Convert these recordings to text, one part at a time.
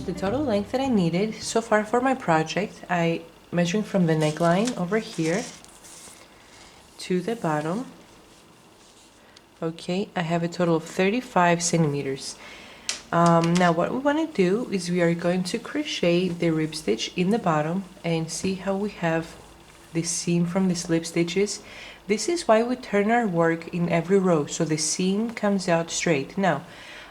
the total length that I needed so far for my project. I measuring from the neckline over here to the bottom. Okay, I have a total of 35 centimeters. Now what we want to do is we are going to crochet the rib stitch in the bottom and see how we have this seam from the slip stitches. This is why we turn our work in every row, so the seam comes out straight. Now,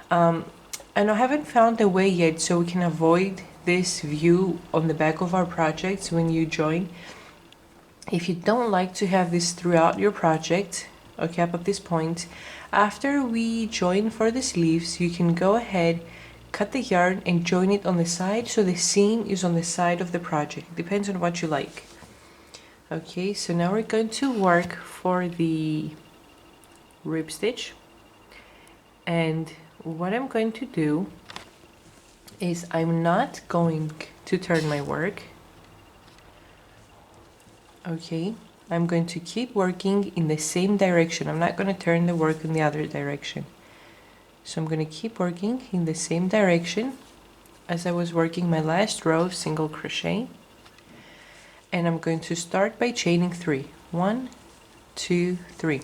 and I haven't found a way yet so we can avoid this view on the back of our projects when you join. If you don't like to have this throughout your project, okay, up at this point, after we join for the sleeves, you can go ahead, cut the yarn and join it on the side so the seam is on the side of the project. It depends on what you like. Okay, so now we're going to work for the rib stitch, and what I'm going to do is I'm not going to turn my work. Okay, I'm going to keep working in the same direction. I'm not going to turn the work in the other direction. So I'm going to keep working in the same direction as I was working my last row of single crochet. And I'm going to start by chaining 3. 1, 2, 3.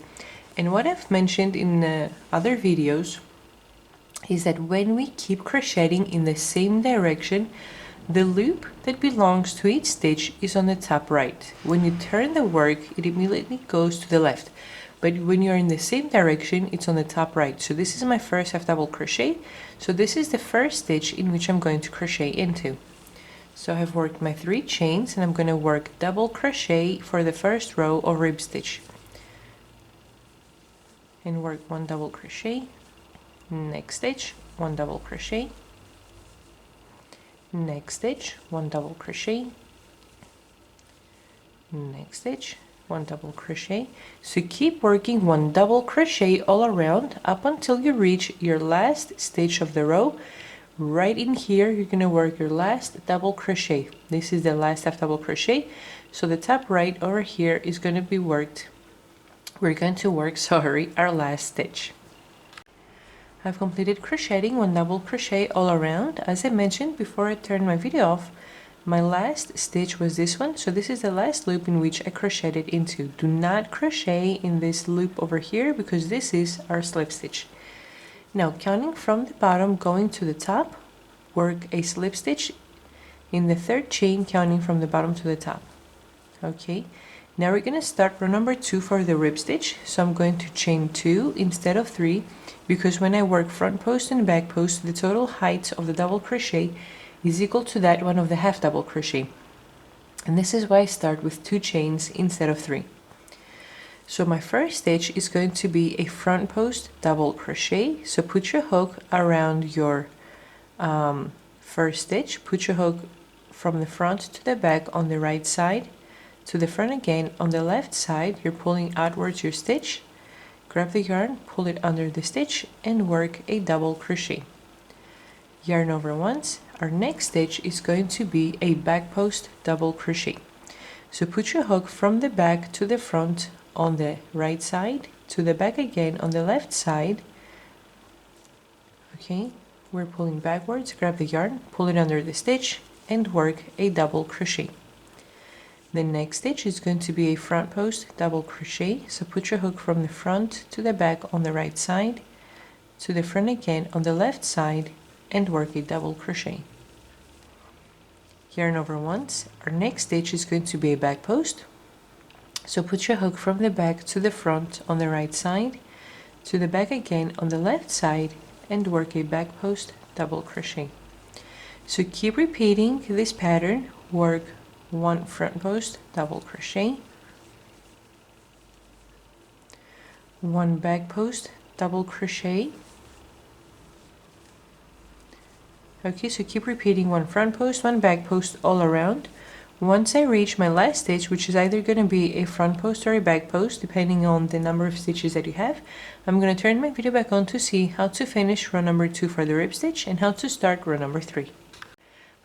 And what I've mentioned in other videos is that when we keep crocheting in the same direction, the loop that belongs to each stitch is on the top right. When you turn the work, it immediately goes to the left. But when you're in the same direction, it's on the top right. So this is my first half double crochet. So this is the first stitch in which I'm going to crochet into. So I've worked my 3 chains and I'm going to work double crochet for the first row of rib stitch. And work 1 double crochet, next stitch, 1 double crochet, next stitch, 1 double crochet, next stitch, 1 double crochet. So keep working 1 double crochet all around up until you reach your last stitch of the row. Right in here you're going to work your last double crochet. This is the last half double crochet, so the top right over here is going to be worked. We're going to work, our last stitch. I've completed crocheting 1 double crochet all around. As I mentioned before I turned my video off, my last stitch was this one, so this is the last loop in which I crocheted into. Do not crochet in this loop over here because this is our slip stitch. Now counting from the bottom going to the top, work a slip stitch in the 3rd chain counting from the bottom to the top. Okay, now we're going to start row number 2 for the rib stitch. So I'm going to chain 2 instead of 3 because when I work front post and back post, the total height of the double crochet is equal to that one of the half double crochet. And this is why I start with 2 chains instead of 3. So my first stitch is going to be a front post double crochet. So put your hook around your first stitch, put your hook from the front to the back on the right side, to the front again on the left side. You're pulling outwards your stitch, grab the yarn, pull it under the stitch and work a double crochet. Yarn over once. Our next stitch is going to be a back post double crochet. So put your hook from the back to the front on the right side, to the back again on the left side. Okay, we're pulling backwards, grab the yarn, pull it under the stitch and work a double crochet. The next stitch is going to be a front post double crochet. So put your hook from the front to the back on the right side, to the front again on the left side and work a double crochet. Yarn over once. Our next stitch is going to be a back post. So put your hook from the back to the front on the right side, to the back again on the left side and work a back post double crochet. So keep repeating this pattern. Work 1 front post double crochet, 1 back post double crochet. Okay, so keep repeating 1 front post, 1 back post all around. Once I reach my last stitch, which is either going to be a front post or a back post, depending on the number of stitches that you have, I'm going to turn my video back on to see how to finish row number 2 for the rib stitch and how to start row number 3.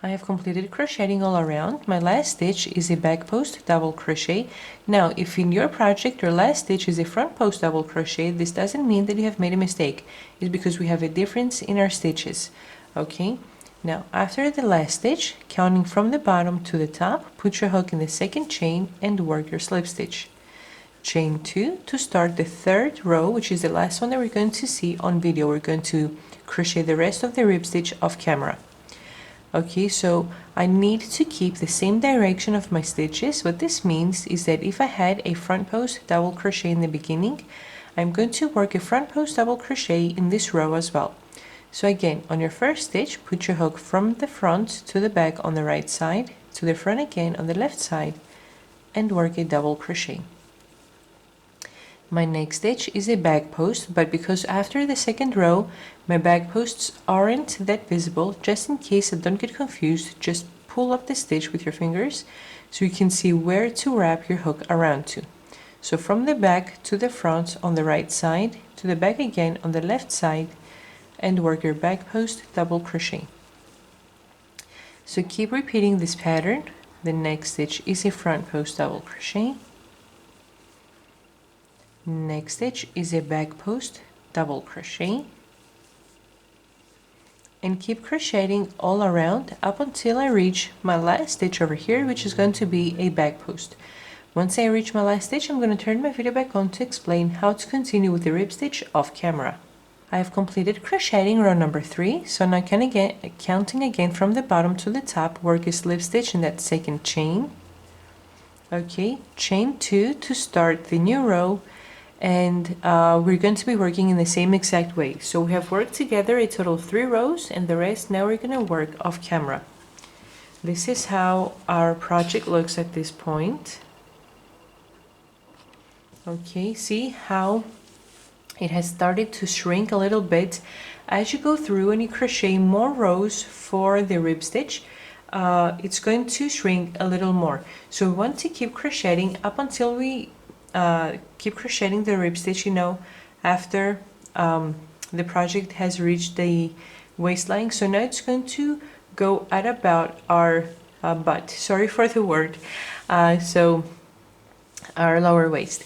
I have completed crocheting all around. My last stitch is a back post double crochet. Now, if in your project your last stitch is a front post double crochet, this doesn't mean that you have made a mistake. It's because we have a difference in our stitches. Okay, Now after the last stitch, counting from the bottom to the top, put your hook in the second chain and work your slip stitch. Chain 2 to start the third row, which is the last one that we're going to see on video. We're going to crochet the rest of the rib stitch off camera. Okay, so I need to keep the same direction of my stitches. What this means is that if I had a front post double crochet in the beginning, I'm going to work a front post double crochet in this row as well. So again, on your first stitch, put your hook from the front to the back on the right side, to the front again on the left side, and work a double crochet. My next stitch is a back post, but because after the second row my back posts aren't that visible, just in case I don't get confused, just pull up the stitch with your fingers so you can see where to wrap your hook around to. So from the back to the front on the right side, to the back again on the left side, and work your back post double crochet. So keep repeating this pattern. The next stitch is a front post double crochet. Next stitch is a back post double crochet, and keep crocheting all around up until I reach my last stitch over here, which is going to be a back post. Once I reach my last stitch, I'm going to turn my video back on to explain how to continue with the rib stitch off camera. I have completed crocheting row number 3, so now counting again from the bottom to the top, work a slip stitch in that second chain. Okay, chain 2 to start the new row, and we're going to be working in the same exact way. So we have worked together a total of 3 rows, and the rest now we're going to work off camera. This is how our project looks at this point. Okay, see how it has started to shrink a little bit as you go through and you crochet more rows for the rib stitch. It's going to shrink a little more, so we want to keep crocheting up until we keep crocheting the rib stitch, you know, after the project has reached the waistline. So now it's going to go at about our butt, sorry for the word, so our lower waist.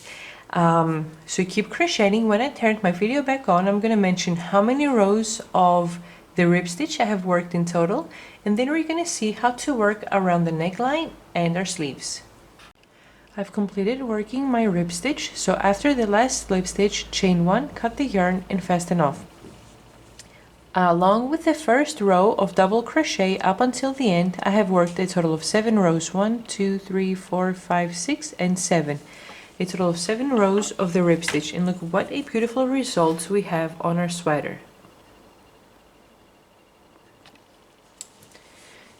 So keep crocheting. When I turned my video back on, I'm going to mention how many rows of the rib stitch I have worked in total, and then we're going to see how to work around the neckline and our sleeves. I've completed working my rib stitch, so after the last slip stitch, chain 1, cut the yarn and fasten off. Along with the first row of double crochet up until the end, I have worked a total of 7 rows, 1, 2, 3, 4, 5, 6, and 7. A total of 7 rows of the rib stitch, and look what a beautiful result we have on our sweater.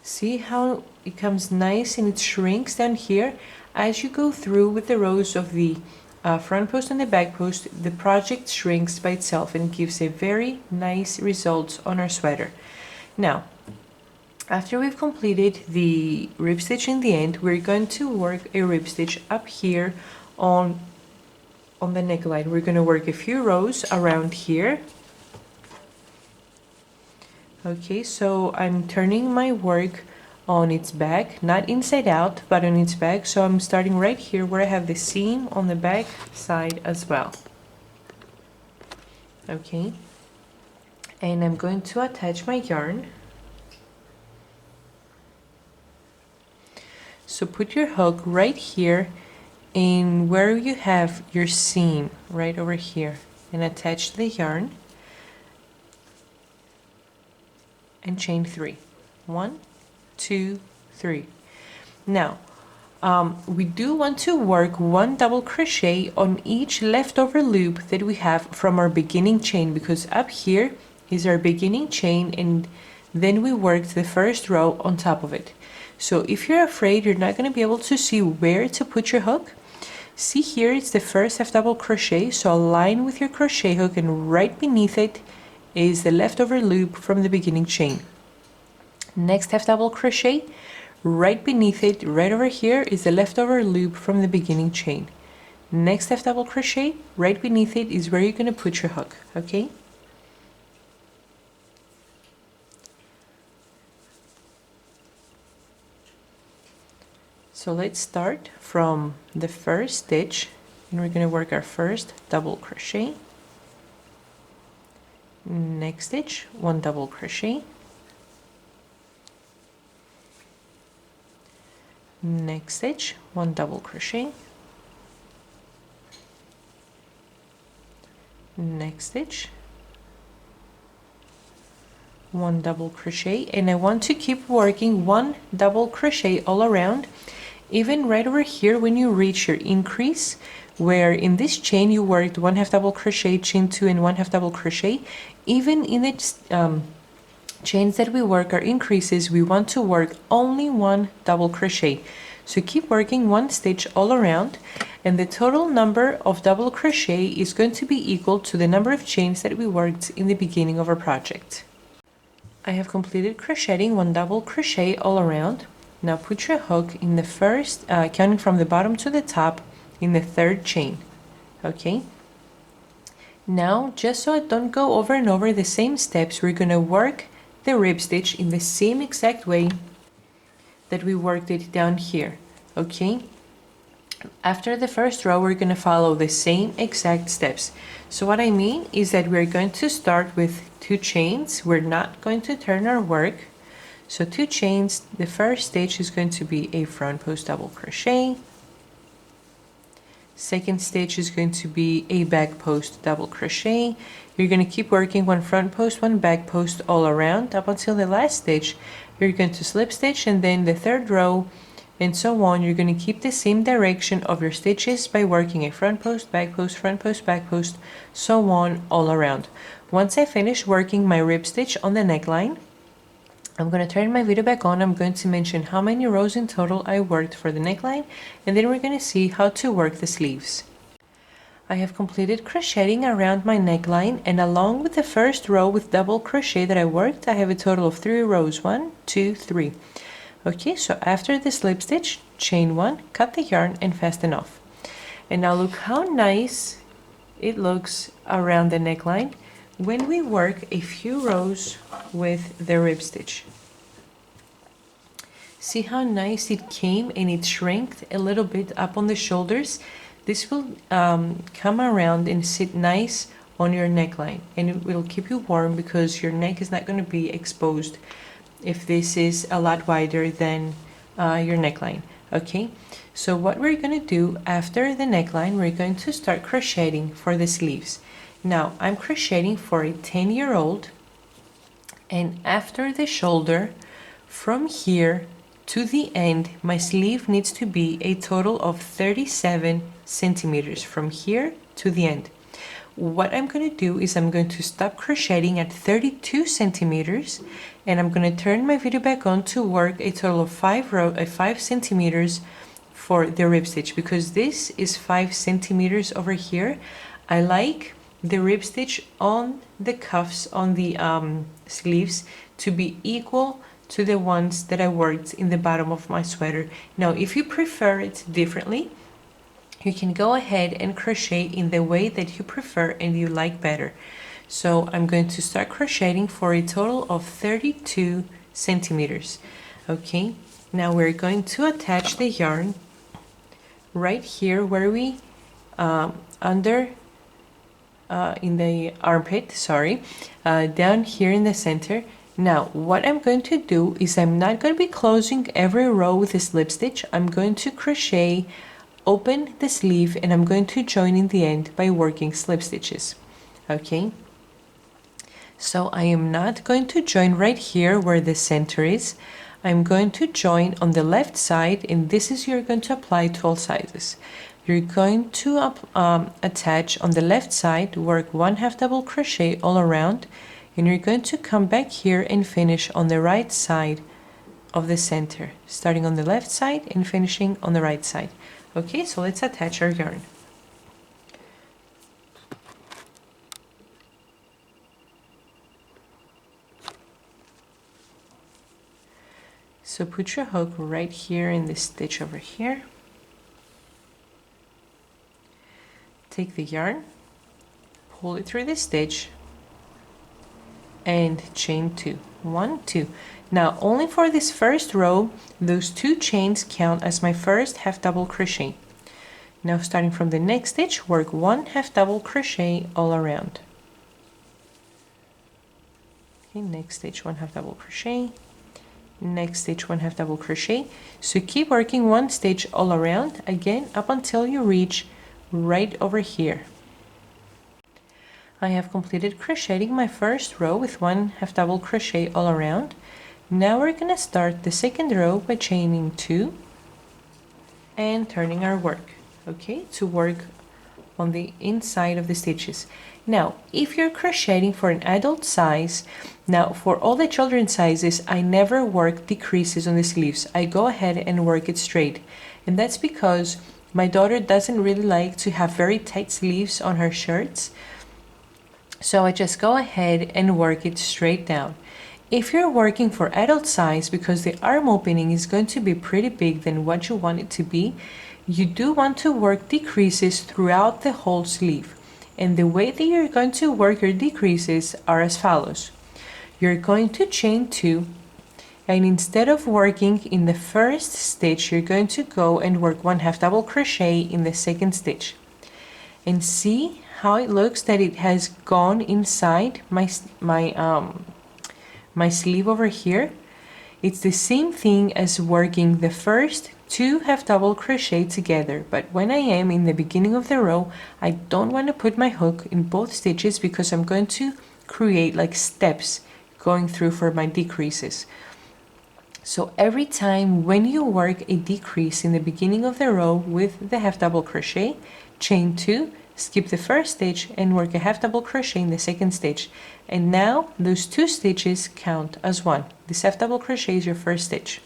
See how it comes nice and it shrinks down here as you go through with the rows of the front post and the back post. The project shrinks by itself and gives a very nice result on our sweater. Now, after we've completed the rib stitch in the end, we're going to work a rib stitch up here on the neckline. We're going to work a few rows around here. Okay, so I'm turning my work on its back, not inside out, but on its back. So I'm starting right here where I have the seam on the back side as well. Okay, and I'm going to attach my yarn. So put your hook right here in where you have your seam, right over here, and attach the yarn and chain 3. 1, 2, 3. Now we do want to work 1 double crochet on each leftover loop that we have from our beginning chain, because up here is our beginning chain and then we worked the first row on top of it. So if you're afraid you're not going to be able to see where to put your hook, see here it's the first half double crochet, so align with your crochet hook and right beneath it is the leftover loop from the beginning chain. Next half double crochet, right beneath it, right over here, is the leftover loop from the beginning chain. Next half double crochet, right beneath it is where you're going to put your hook. Okay, so let's start from the first stitch and we're going to work our first double crochet. Next stitch, 1 double crochet, next stitch, 1 double crochet, next stitch, 1 double crochet, and I want to keep working 1 double crochet all around, even right over here when you reach your increase, where in this chain you worked 1/2 double crochet, chain 2 and 1/2 double crochet. Even in the chains that we work our increases, we want to work only 1 double crochet. So keep working 1 stitch all around, and the total number of double crochet is going to be equal to the number of chains that we worked in the beginning of our project. I have completed crocheting 1 double crochet all around. Now put your hook in the first, counting from the bottom to the top, in the 3rd chain. Okay. Now, just so I don't go over and over the same steps, we're gonna work the rib stitch in the same exact way that we worked it down here. Okay. After the first row, we're gonna follow the same exact steps. So what I mean is that we're going to start with 2 chains. We're not going to turn our work. So 2 chains, the first stitch is going to be a front post double crochet. Second stitch is going to be a back post double crochet. You're going to keep working 1 front post, 1 back post all around up until the last stitch. You're going to slip stitch, and then the 3rd row and so on. You're going to keep the same direction of your stitches by working a front post, back post, front post, back post, so on all around. Once I finish working my rib stitch on the neckline, I'm going to turn my video back on. I'm going to mention how many rows in total I worked for the neckline, and then we're going to see how to work the sleeves. I have completed crocheting around my neckline, and along with the first row with double crochet that I worked, I have a total of 3 rows. 1, 2, 3. Okay, so after the slip stitch, chain 1, cut the yarn and fasten off. And now look how nice it looks around the neckline when we work a few rows with the rib stitch. See how nice it came, and it shrank a little bit up on the shoulders. This will come around and sit nice on your neckline, and it will keep you warm because your neck is not going to be exposed if this is a lot wider than your neckline. Okay, so what we're going to do after the neckline, we're going to start crocheting for the sleeves. Now I'm crocheting for a 10-year-old, and after the shoulder, from here to the end, my sleeve needs to be a total of 37 centimeters from here to the end. What I'm going to do is I'm going to stop crocheting at 32 centimeters, and I'm going to turn my video back on to work a total of 5 centimeters for the rib stitch, because this is 5 centimeters over here. I like the rib stitch on the cuffs on the sleeves to be equal to the ones that I worked in the bottom of my sweater. Now, if you prefer it differently, you can go ahead and crochet in the way that you prefer and you like better. So I'm going to start crocheting for a total of 32 centimeters. Okay, now we're going to attach the yarn right here where we in the armpit, down here in the center. Now what I'm going to do is I'm not going to be closing every row with a slip stitch. I'm going to crochet, open the sleeve, and I'm going to join in the end by working slip stitches. Okay, so I am not going to join right here where the center is. I'm going to join on the left side, and this is you're going to apply to all sizes. You're going to attach on the left side, work 1/2 double crochet all around, and you're going to come back here and finish on the right side of the center, starting on the left side and finishing on the right side. Okay, so let's attach our yarn. So put your hook right here in this stitch over here. Take the yarn, pull it through the stitch, and chain 2. 1, 2. Now only for this first row, those 2 chains count as my first half double crochet. Now starting from the next stitch, work 1 half double crochet all around. Okay, next stitch, 1 half double crochet, next stitch, 1 half double crochet. So keep working 1 stitch all around, again up until you reach right over here. I have completed crocheting my first row with 1 half double crochet all around. Now we're gonna start the second row by chaining 2 and turning our work, okay, to work on the inside of the stitches. Now, if you're crocheting for an adult size, now for all the children's sizes, I never work decreases on the sleeves. I go ahead and work it straight. And that's because my daughter doesn't really like to have very tight sleeves on her shirts. So I just go ahead and work it straight down. If you're working for adult size, because the arm opening is going to be pretty big than what you want it to be, you do want to work decreases throughout the whole sleeve. And the way that you're going to work your decreases are as follows. You're going to chain 2, and instead of working in the first stitch, you're going to go and work 1 half double crochet in the second stitch. And see how it looks that it has gone inside my sleeve over here. It's the same thing as working the first 2 half double crochet together, but when I am in the beginning of the row, I don't want to put my hook in both stitches because I'm going to create like steps going through for my decreases. So every time when you work a decrease in the beginning of the row with the half double crochet, chain 2, skip the first stitch and work a half double crochet in the second stitch. And now those 2 stitches count as 1. This half double crochet is your first stitch.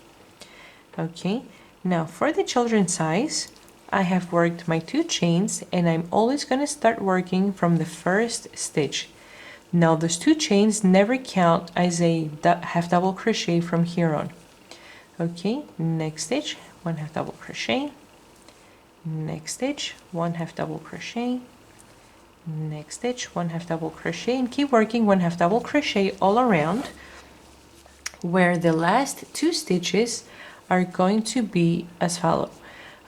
Okay, now for the children's size, I have worked my 2 chains and I'm always going to start working from the first stitch. Now those 2 chains never count as a half double crochet from here on. Okay, next stitch, 1 half double crochet, next stitch, 1 half double crochet, next stitch, 1 half double crochet, and keep working 1 half double crochet all around, where the last 2 stitches are going to be as follow.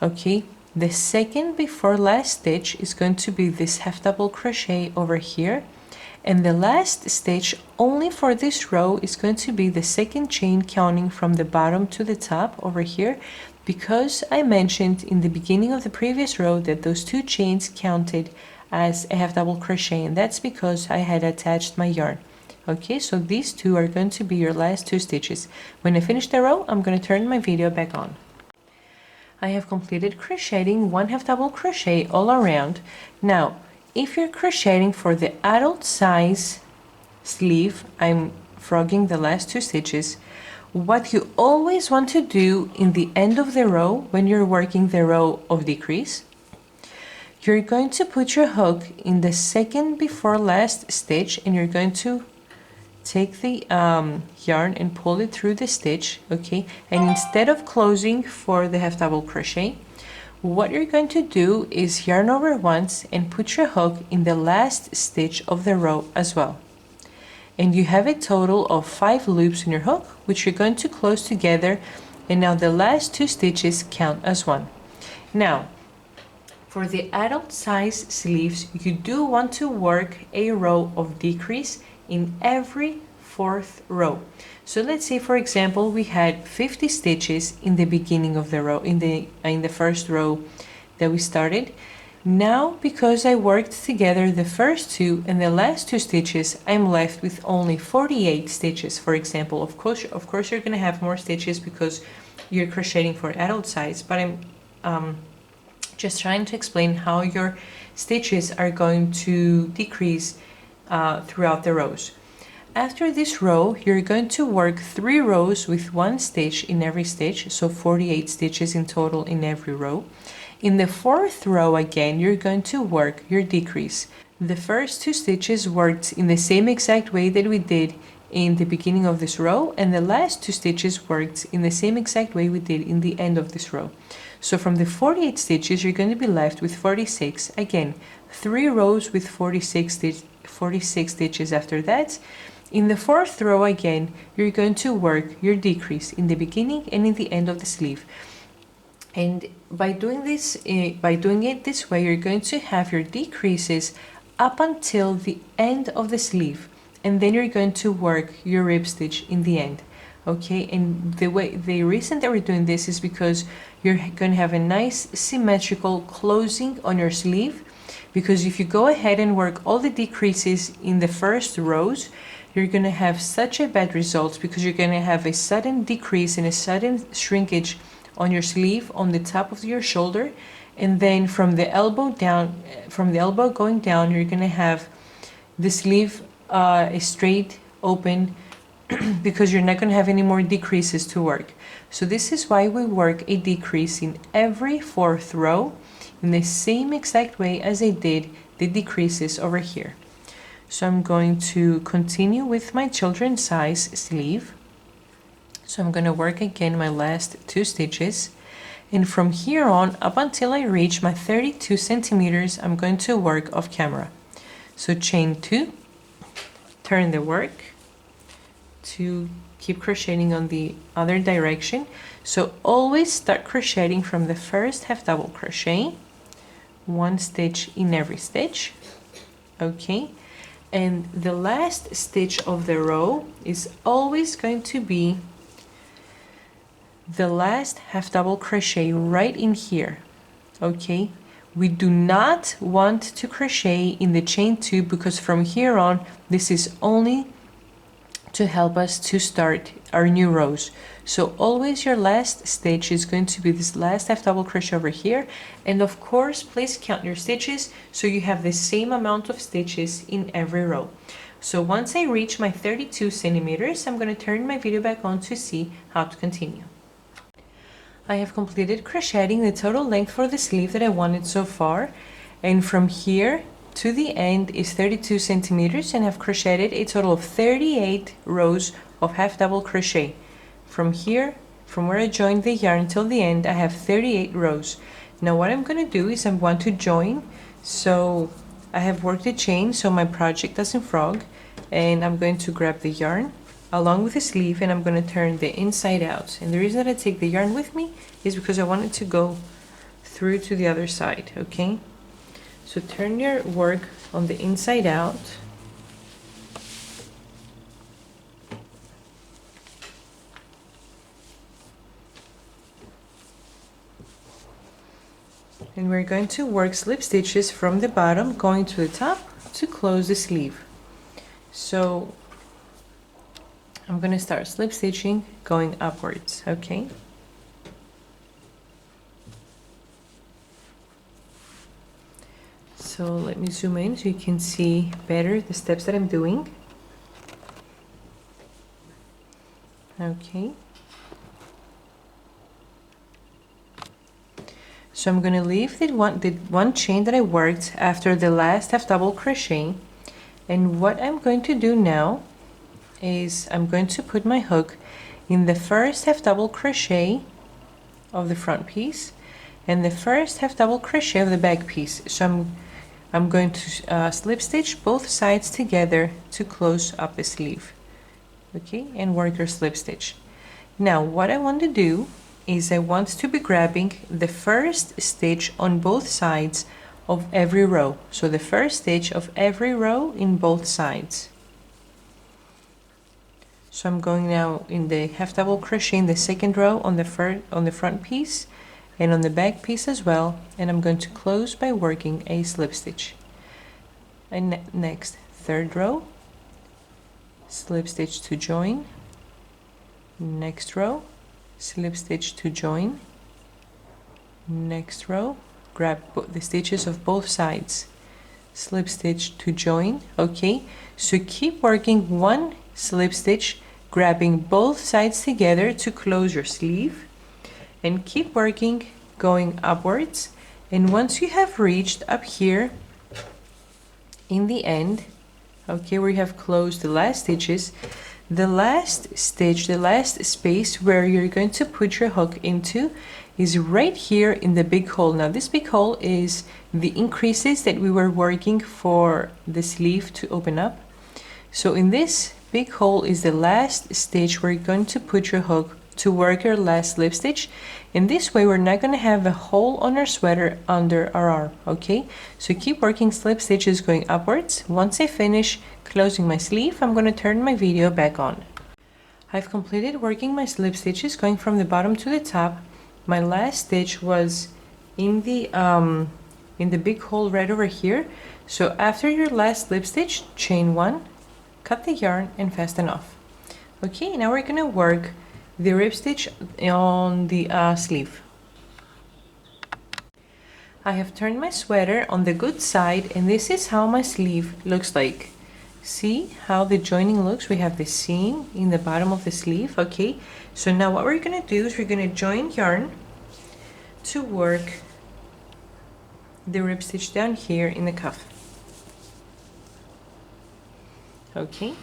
Okay, the second before last stitch is going to be this half double crochet over here, and the last stitch only for this row is going to be the second chain counting from the bottom to the top over here, because I mentioned in the beginning of the previous row that those 2 chains counted as a half double crochet, and that's because I had attached my yarn. Okay, so these 2 are going to be your last 2 stitches. When I finish the row, I'm going to turn my video back on. I have completed crocheting 1 half double crochet all around. Now, if you're crocheting for the adult size sleeve, I'm frogging the last 2 stitches. What you always want to do in the end of the row, when you're working the row of decrease, you're going to put your hook in the second before last stitch, and you're going to take the yarn and pull it through the stitch, okay? And instead of closing for the half double crochet, what you're going to do is yarn over once and put your hook in the last stitch of the row as well. And you have a total of 5 loops in your hook, which you're going to close together, and now the last 2 stitches count as 1. Now, for the adult size sleeves, you do want to work a row of decrease in every 4th row. So let's say, for example, we had 50 stitches in the beginning of the row, in the first row that we started. Now, because I worked together the first 2 and the last 2 stitches, I'm left with only 48 stitches, for example. Of course, you're going to have more stitches because you're crocheting for adult size, but I'm just trying to explain how your stitches are going to decrease throughout the rows. After this row, you're going to work 3 rows with 1 stitch in every stitch, so 48 stitches in total in every row. In the 4th row again, you're going to work your decrease. The first 2 stitches worked in the same exact way that we did in the beginning of this row, and the last 2 stitches worked in the same exact way we did in the end of this row. So from the 48 stitches, you're going to be left with 46. Again, 3 rows with 46 stitches after that. In the 4th row again, you're going to work your decrease in the beginning and in the end of the sleeve. And by doing it this way, you're going to have your decreases up until the end of the sleeve, and then you're going to work your rib stitch in the end. Okay, and the reason that we're doing this is because you're going to have a nice symmetrical closing on your sleeve, because if you go ahead and work all the decreases in the first rows, you're going to have such a bad result, because you're going to have a sudden decrease and a sudden shrinkage on your sleeve on the top of your shoulder, and then from the elbow down, from the elbow going down, you're going to have the sleeve straight open because you're not going to have any more decreases to work. So this is why we work a decrease in every fourth row in the same exact way as I did the decreases over here. So I'm going to continue with my children's size sleeve. So I'm going to work again my last 2 stitches, and from here on up until I reach my 32 centimeters, I'm going to work off camera. So chain 2, turn the work to keep crocheting on the other direction. So always start crocheting from the first half double crochet, 1 stitch in every stitch. Okay, and the last stitch of the row is always going to be the last half double crochet right in here. Okay, we do not want to crochet in the chain 2, because from here on this is only to help us to start our new rows. So always your last stitch is going to be this last half double crochet over here, and of course please count your stitches so you have the same amount of stitches in every row. So once I reach my 32 centimeters, I'm going to turn my video back on to see how to continue. I have completed crocheting the total length for the sleeve that I wanted so far, and from here to the end is 32 centimeters, and I've crocheted a total of 38 rows of half double crochet. From here, from where I joined the yarn till the end, I have 38 rows. Now what I'm going to do is I want to join, so I have worked a chain so my project doesn't frog, and I'm going to grab the yarn along with the sleeve, and I'm going to turn the inside out. And the reason that I take the yarn with me is because I want it to go through to the other side. Okay, so turn your work on the inside out. And we're going to work slip stitches from the bottom going to the top to close the sleeve. So I'm going to start slip stitching going upwards. Okay, so let me zoom in so you can see better the steps that I'm doing. Okay, so I'm going to leave the one chain that I worked after the last half double crochet, and what I'm going to do now is I'm going to put my hook in the first half double crochet of the front piece and the first half double crochet of the back piece. So I'm going to slip stitch both sides together to close up the sleeve. Okay, and work your slip stitch. Now what I want to do is I want to be grabbing the first stitch on both sides of every row. So the first stitch of every row in both sides. So I'm going now in the half double crochet in the second row on the front piece and on the back piece as well, and I'm going to close by working a slip stitch. And next, third row, slip stitch to join. Next row, slip stitch to join. Next row, grab the stitches of both sides, slip stitch to join. Okay, so keep working one slip stitch, grabbing both sides together to close your sleeve, and keep working going upwards. And once you have reached up here in the end, okay, where you have closed the last stitches, the last stitch, the last space where you're going to put your hook into is right here in the big hole. Now this big hole is the increases that we were working for the sleeve to open up. So in this big hole is the last stitch where you're going to put your hook to work your last slip stitch. In this way we're not going to have a hole on our sweater under our arm. Okay, so keep working slip stitches going upwards. Once I finish closing my sleeve, I'm going to turn my video back on. I've completed working my slip stitches going from the bottom to the top. My last stitch was in the big hole right over here. So after your last slip stitch, chain 1, cut the yarn and fasten off. Okay, now we're gonna work the rib stitch on the sleeve. I have turned my sweater on the good side, and this is how my sleeve looks like. See how the joining looks? We have the seam in the bottom of the sleeve. Okay, so now what we're gonna do is we're gonna join yarn to work the rib stitch down here in the cuff. Okay,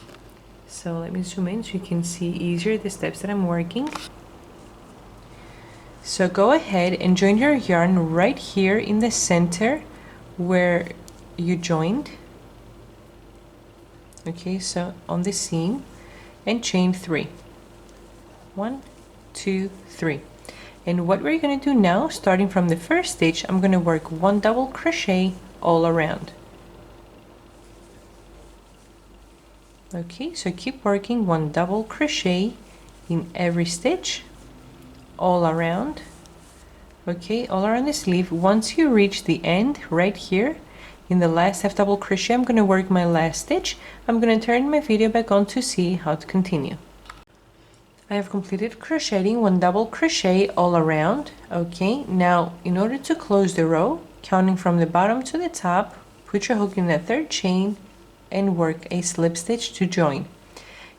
so let me zoom in so you can see easier the steps that I'm working. So go ahead and join your yarn right here in the center where you joined. Okay, so on the seam, and chain 3. 1, 2, 3. And what we're going to do now, starting from the first stitch, I'm going to work 1 double crochet all around. Okay, so keep working 1 double crochet in every stitch all around. Okay, all around the sleeve. Once you reach the end right here in the last half double crochet, I'm going to work my last stitch. I'm going to turn my video back on to see how to continue. I have completed crocheting 1 double crochet all around. Okay, now in order to close the row, counting from the bottom to the top, put your hook in the 3rd chain and work a slip stitch to join.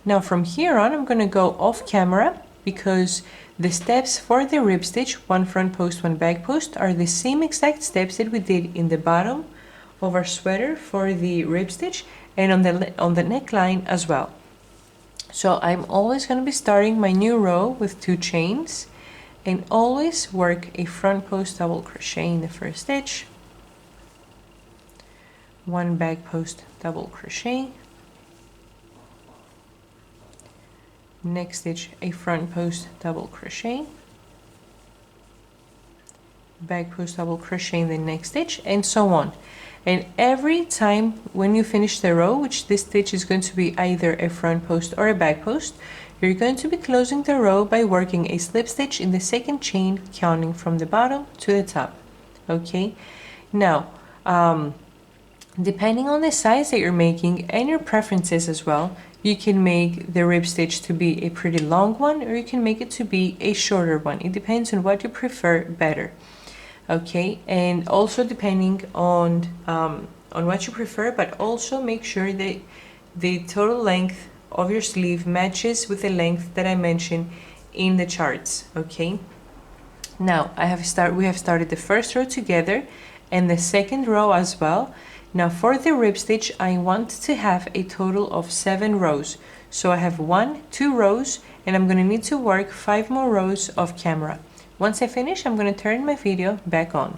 Now from here on, I'm going to go off camera because the steps for the rib stitch, 1 front post, 1 back post, are the same exact steps that we did in the bottom of our sweater for the rib stitch and on the neckline as well. So I'm always going to be starting my new row with 2 chains and always work a front post double crochet in the first stitch, 1 back post double crochet, next stitch a front post double crochet, back post double crochet in the next stitch, and so on. And every time when you finish the row, which this stitch is going to be either a front post or a back post, you're going to be closing the row by working a slip stitch in the 2nd chain, counting from the bottom to the top. Okay, now depending on the size that you're making and your preferences as well, you can make the rib stitch to be a pretty long one, or you can make it to be a shorter one. It depends on what you prefer better. Okay, and also depending on what you prefer, but also make sure that the total length of your sleeve matches with the length that I mentioned in the charts. Okay, now we have started the first row together and the second row as well. Now for the rib stitch, I want to have a total of 7 rows. So I have 1, 2 rows, and I'm going to need to work 5 more rows off camera. Once I finish, I'm going to turn my video back on.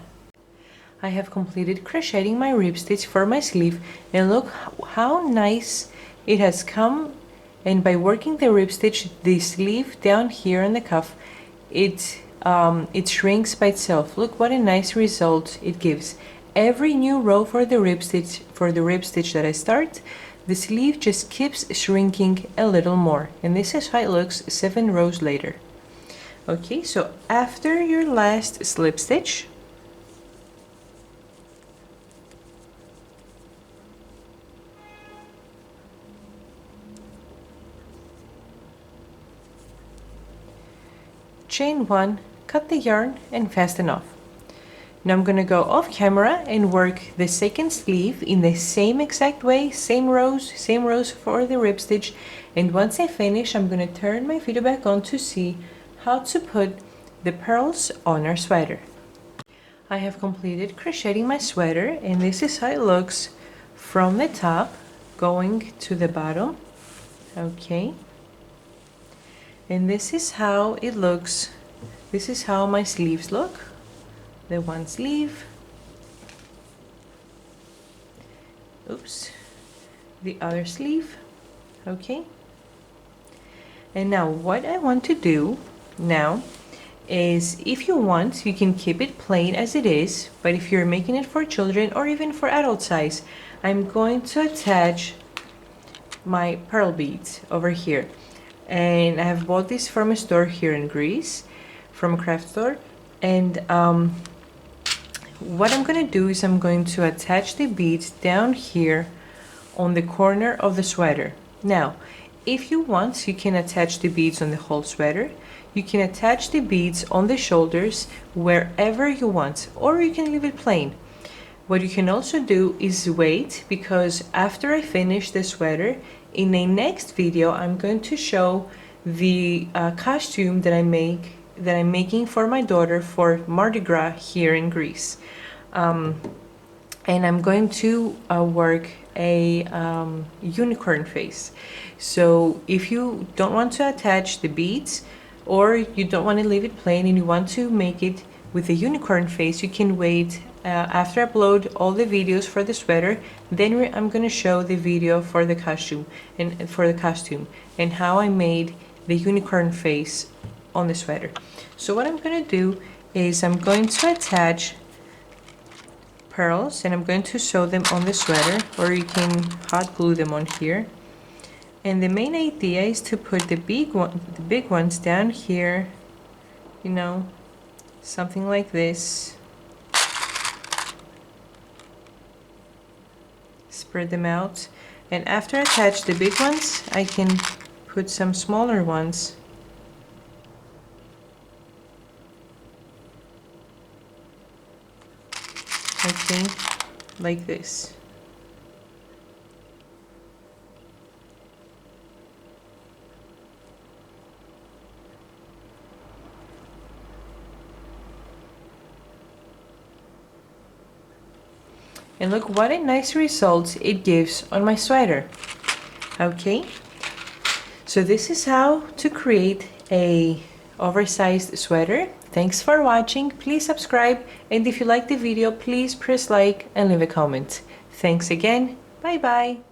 I have completed crocheting my rib stitch for my sleeve, and look how nice it has come. And by working the rib stitch, the sleeve down here on the cuff, it shrinks by itself. Look what a nice result it gives. Every new row for the rib stitch that I start, the sleeve just keeps shrinking a little more, and this is how it looks 7 rows later. Okay, so after your last slip stitch, chain 1, cut the yarn and fasten off. Now I'm going to go off camera and work the 2nd sleeve in the same exact way, same rows for the rib stitch, and once I finish, I'm going to turn my video back on to see how to put the pearls on our sweater. I have completed crocheting my sweater, and this is how it looks from the top going to the bottom. Okay, and this is how it looks. This is how my sleeves look. The one sleeve, oops, the other sleeve. Okay, and now what I want to do now is, if you want, you can keep it plain as it is, but if you're making it for children or even for adult size, I'm going to attach my pearl beads over here. and I have bought this from a store here in Greece, from a craft store. And what I'm going to do is I'm going to attach the beads down here on the corner of the sweater. Now, if you want, you can attach the beads on the whole sweater. You can attach the beads on the shoulders wherever you want, or you can leave it plain. What you can also do is wait, because after I finish the sweater, in a next video, I'm going to show the costume that I'm making for my daughter for Mardi Gras here in Greece. And I'm going to work a unicorn face. So if you don't want to attach the beads, or you don't want to leave it plain and you want to make it with a unicorn face, you can wait after I upload all the videos for the sweater. Then I'm going to show the video for the costume and how I made the unicorn face on the sweater. So what I'm going to do is I'm going to attach pearls and I'm going to sew them on the sweater, or you can hot glue them on here. And the main idea is to put the big ones down here, you know, something like this. Spread them out, and after I attach the big ones, I can put some smaller ones. Okay, like this. And look what a nice result it gives on my sweater. Okay, so this is how to create a oversized sweater. Thanks for watching. Please subscribe, and if you like the video, please press like and leave a comment. Thanks again. Bye bye.